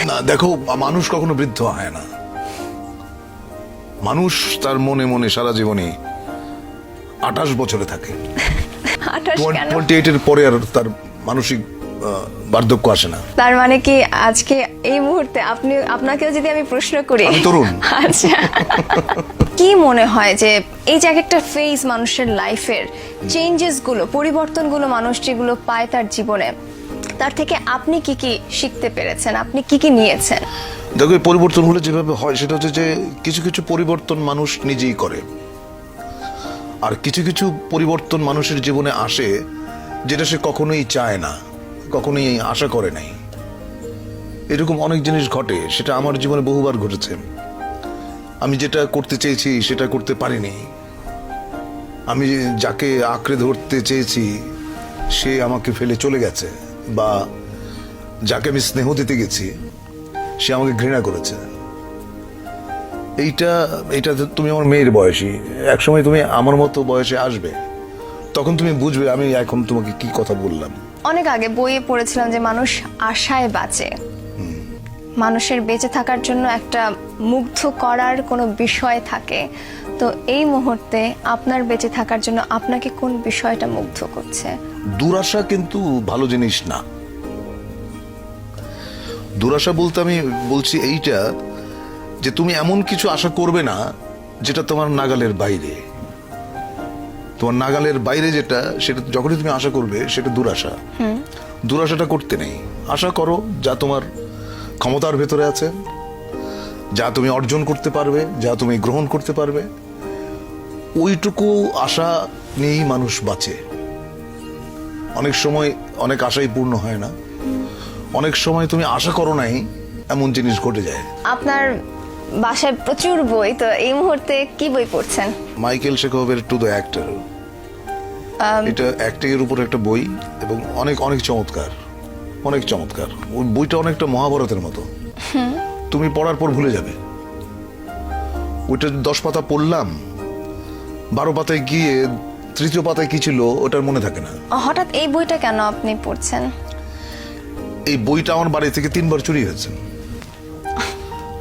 না দেখো, মানুষ কখনো বৃদ্ধ হয় না। মানুষ তার মনে মনে সারা জীবনে 28 বছরে থাকে। 28 এর পরে আর তার মানসিক বার্ধক্য আসে না। তার মানে কি আজকে এই মুহূর্তে আপনাকেও যদি আমি প্রশ্ন করি, আমি তরুণ। আচ্ছা, কি মনে হয় যে এই যে একটা ফেজ মানুষের লাইফের চেঞ্জেস গুলো, পরিবর্তনগুলো মানুষ যেগুলো পায় তার জীবনে, তার থেকে আপনি কি কি শিখতে পেরেছেন, আপনি কি কি নিয়েছেন? দেখো, এই পরিবর্তনগুলো যেভাবে হয় সেটা হচ্ছে যে কিছু কিছু পরিবর্তন মানুষ নিজেই করে, আর কিছু কিছু পরিবর্তন মানুষের জীবনে আসে যেটা সে কখনোই চায় না, কখনোই আশা করে নাই। এরকম অনেক জিনিস ঘটে, সেটা আমার জীবনে বহুবার ঘটেছে। আমি যেটা করতে চেয়েছি সেটা করতে পারিনি। আমি যাকে আঁকড়ে ধরতে চেয়েছি সে আমাকে ফেলে চলে গেছে, বা যাকে আমি স্নেহ দিতে গেছি সে আমাকে ঘৃণা করেছে। এইটা তুমি আমার মেয়ের বয়সী, একসময় তুমি আমার মতো বয়সে আসবে, তখন তুমি বুঝবে আমি এখন তোমাকে কি কথা বললাম। অনেক আগে বইয়ে পড়েছিলাম যে মানুষ আশায় বাঁচে। মানুষের বেঁচে থাকার জন্য একটা মুগ্ধ করার কোনো বিষয় থাকে। তো এই মুহূর্তে আপনার বেঁচে থাকার জন্য আপনাকে কোন বিষয়টা মুগ্ধ করছে? দুরাশা কিন্তু ভালো জিনিস না। দুরাশা বলতে আমি বলছি এইটা যে তুমি এমন কিছু আশা করবে না যেটা তোমার নাগালের বাইরে। তোমার নাগালের বাইরে যেটা, সেটা যখনই তুমি আশা করবে সেটা দুরাশা। দুরাশাটা করতে নেই। আশা করো যা তোমার ক্ষমতার ভেতরে আছে, যা তুমি অর্জন করতে পারবে, যা তুমি গ্রহণ করতে পারবে, ওইটুকু আশা নিয়েই মানুষ বাঁচে। অনেক সময় অনেক আশাই পূর্ণ হয় না, অনেক সময় তুমি আশা করো নাই এমন জিনিস ঘটে যায়। আপনার বাসায় প্রচুর বই, তো এই মুহূর্তে কি বই পড়ছেন? মাইকেল শেখোভের টু দ্য অ্যাক্টর। এটা অ্যাক্টিং এর উপর একটা বই, এবং অনেক অনেক চমৎকার, অনেক চমৎকার। ওই বইটা অনেকটা মহাভারতের মতো, তুমি পড়ার পর ভুলে যাবে। ওইটা 10 পাতা পড়লাম, 12 পাতায় গিয়ে 3য় পাতায় কি ছিল ওটার মনে থাকে না। হঠাৎ এই বইটা কেন আপনি পড়ছেন? এই বইটা আমার বাড়ি থেকে 3বার চুরি হয়েছে।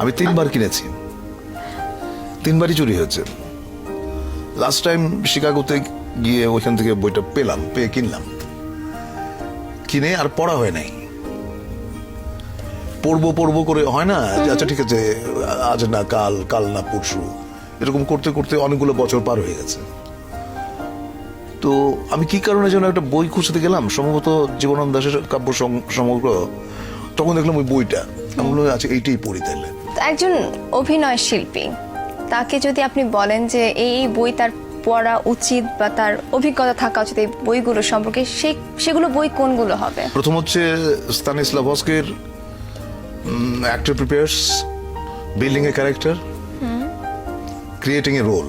আমি 3বার কিনেছি, 3বারই চুরি হয়েছে। লাস্ট টাইম শিকাগোতে গিয়ে ওইখান থেকে বইটা পেয়ে কিনলাম, কিনে আর পড়া হয় নাই। পড়বো করে হয় না, আচ্ছা ঠিক আছে আজ না কাল না পরশু, এরকম করতে করতে অনেকগুলো বছর পার হয়ে গেছে। তো আমি কি কারণে যেন একটা বই খুঁজতে গেলাম, সম্ভবত জীবনানন্দ দাশের কাব্য সমগ্র, তখন দেখলাম ওই বইটা। আমি বললাম আচ্ছা এইটাই পড়ি তাহলে। একজন অভিনয় শিল্পী, তাকে যদি আপনি বলেন যে এই বই তার পড়া উচিত বা তার অভিজ্ঞতা থাকা উচিত এই বইগুলো সম্পর্কে, সেগুলো বই কোনগুলো হবে? প্রথম হচ্ছে স্তানিস্লাভস্কির actor prepares, building a character, creating a role.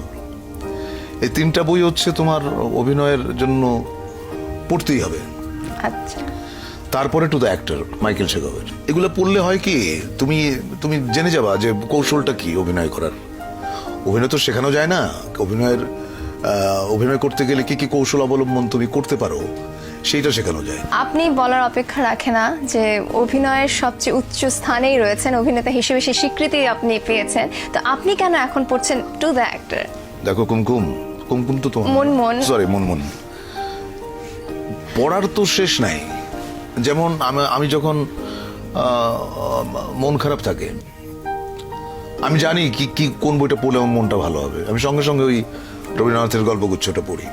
এই 3টা বই হচ্ছে তোমার অভিনয়ের জন্য পড়তেই হবে। আচ্ছা, তারপরে টু দ্য অ্যাক্টর মাইকেল শেখোভের। এগুলো পড়লে হয় কি, তুমি জেনে যাবা যে কৌশলটা কি অভিনয় করার। অভিনয় তো শেখানো যায় না। অভিনয় করতে গেলে কি কি কৌশল অবলম্বন তুমি করতে পারো সেইটা শেখানো যায়। আপনি বলার অপেক্ষা রাখে না যে অভিনয়ের সবচেয়ে উচ্চ স্থানেই রয়েছেন, অভিনেতা হিসেবে সেই স্বীকৃতি আপনি পেয়েছেন, তো আপনি কেন এখন পড়ছেন টু দ্য অ্যাক্টর? দেখো কুমকুম তো তোমার মন পড়ার তো শেষ নাই। যেমন আমি যখন মন খারাপ থাকে, আমি জানি কি কোন বইটা পড়লে আমার মনটা ভালো হবে, আমি সঙ্গে সঙ্গে ওই রবীন্দ্রনাথের গল্পগুচ্ছটা পড়ি।